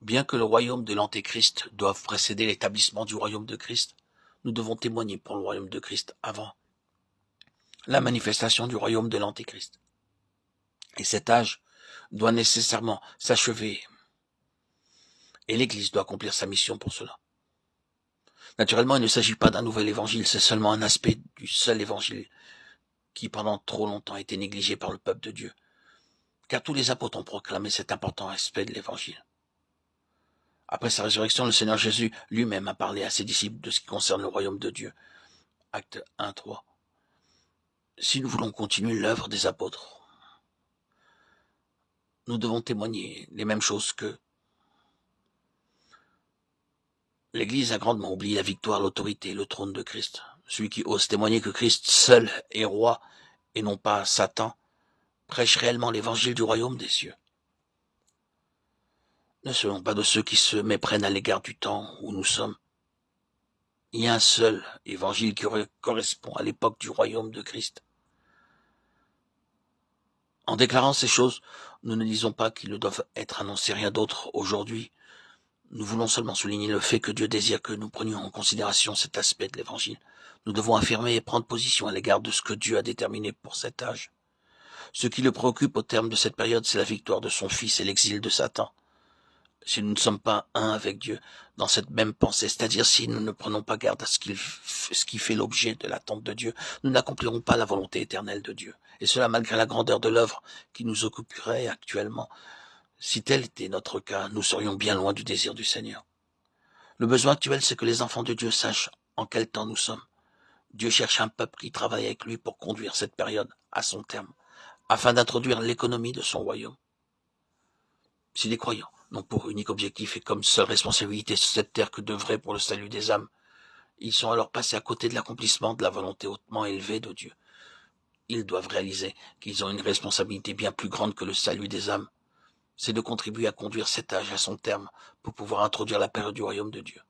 Bien que le royaume de l'Antéchrist doive précéder l'établissement du royaume de Christ, nous devons témoigner pour le royaume de Christ avant la manifestation du royaume de l'Antéchrist. Et cet âge doit nécessairement s'achever, et l'Église doit accomplir sa mission pour cela. Naturellement, il ne s'agit pas d'un nouvel évangile, c'est seulement un aspect du seul évangile qui pendant trop longtemps a été négligé par le peuple de Dieu, car tous les apôtres ont proclamé cet important aspect de l'évangile. Après sa résurrection, le Seigneur Jésus lui-même a parlé à ses disciples de ce qui concerne le royaume de Dieu. Acte 1, 3. Si nous voulons continuer l'œuvre des apôtres, nous devons témoigner les mêmes choses qu'eux. L'Église a grandement oublié la victoire, l'autorité et le trône de Christ. Celui qui ose témoigner que Christ seul est roi et non pas Satan, prêche réellement l'évangile du royaume des cieux. Ne soyons pas de ceux qui se méprennent à l'égard du temps où nous sommes. Il y a un seul évangile qui correspond à l'époque du royaume de Christ. En déclarant ces choses, nous ne disons pas qu'ils ne doivent être annoncés rien d'autre aujourd'hui. Nous voulons seulement souligner le fait que Dieu désire que nous prenions en considération cet aspect de l'évangile. Nous devons affirmer et prendre position à l'égard de ce que Dieu a déterminé pour cet âge. Ce qui le préoccupe au terme de cette période, c'est la victoire de son Fils et l'exil de Satan. Si nous ne sommes pas un avec Dieu dans cette même pensée, c'est-à-dire si nous ne prenons pas garde à ce qui fait l'objet de l'attente de Dieu, nous n'accomplirons pas la volonté éternelle de Dieu. Et cela malgré la grandeur de l'œuvre qui nous occuperait actuellement. Si tel était notre cas, nous serions bien loin du désir du Seigneur. Le besoin actuel, c'est que les enfants de Dieu sachent en quel temps nous sommes. Dieu cherche un peuple qui travaille avec lui pour conduire cette période à son terme, afin d'introduire l'économie de son royaume. Si les croyants n'ont pour unique objectif et comme seule responsabilité sur cette terre que d'œuvrer pour le salut des âmes, ils sont alors passés à côté de l'accomplissement de la volonté hautement élevée de Dieu. Ils doivent réaliser qu'ils ont une responsabilité bien plus grande que le salut des âmes. C'est de contribuer à conduire cet âge à son terme pour pouvoir introduire la période du royaume de Dieu.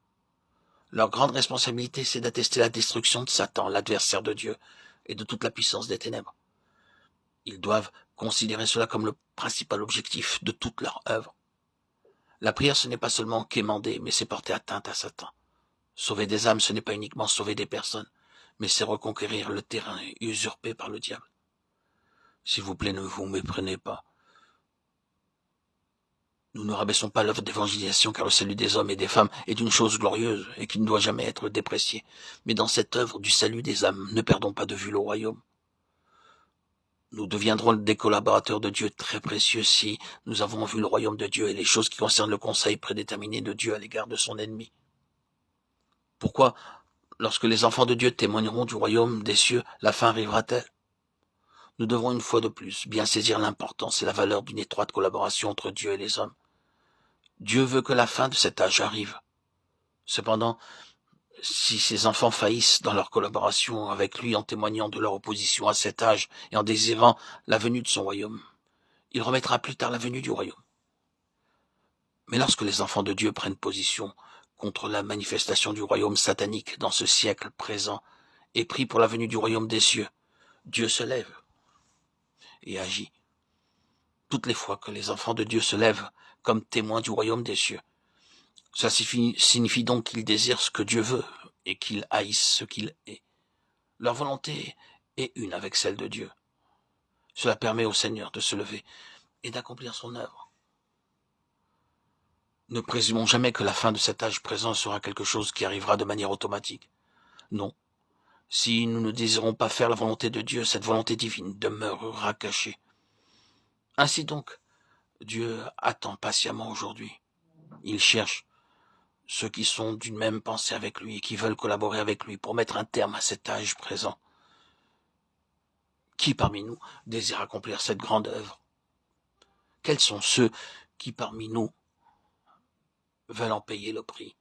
Leur grande responsabilité, c'est d'attester la destruction de Satan, l'adversaire de Dieu, et de toute la puissance des ténèbres. Ils doivent considérer cela comme le principal objectif de toute leur œuvre. La prière, ce n'est pas seulement quémander, mais c'est porter atteinte à Satan. Sauver des âmes, ce n'est pas uniquement sauver des personnes, mais c'est reconquérir le terrain usurpé par le diable. S'il vous plaît, ne vous méprenez pas. Nous ne rabaissons pas l'œuvre d'évangélisation, car le salut des hommes et des femmes est une chose glorieuse et qui ne doit jamais être dépréciée. Mais dans cette œuvre du salut des âmes, ne perdons pas de vue le royaume. Nous deviendrons des collaborateurs de Dieu très précieux si nous avons vu le royaume de Dieu et les choses qui concernent le conseil prédéterminé de Dieu à l'égard de son ennemi. Pourquoi, lorsque les enfants de Dieu témoigneront du royaume des cieux, la fin arrivera-t-elle? Nous devons une fois de plus bien saisir l'importance et la valeur d'une étroite collaboration entre Dieu et les hommes. Dieu veut que la fin de cet âge arrive. Cependant, si ces enfants faillissent dans leur collaboration avec lui en témoignant de leur opposition à cet âge et en désirant la venue de son royaume, il remettra plus tard la venue du royaume. Mais lorsque les enfants de Dieu prennent position contre la manifestation du royaume satanique dans ce siècle présent et prient pour la venue du royaume des cieux, Dieu se lève et agit. Toutes les fois que les enfants de Dieu se lèvent comme témoins du royaume des cieux, ça signifie donc qu'ils désirent ce que Dieu veut et qu'ils haïssent ce qu'il est. Leur volonté est une avec celle de Dieu. Cela permet au Seigneur de se lever et d'accomplir son œuvre. Ne présumons jamais que la fin de cet âge présent sera quelque chose qui arrivera de manière automatique. Non. Si nous ne désirons pas faire la volonté de Dieu, cette volonté divine demeurera cachée. Ainsi donc, Dieu attend patiemment aujourd'hui. Il cherche ceux qui sont d'une même pensée avec lui et qui veulent collaborer avec lui pour mettre un terme à cet âge présent. Qui parmi nous désire accomplir cette grande œuvre? Quels sont ceux qui parmi nous veulent en payer le prix?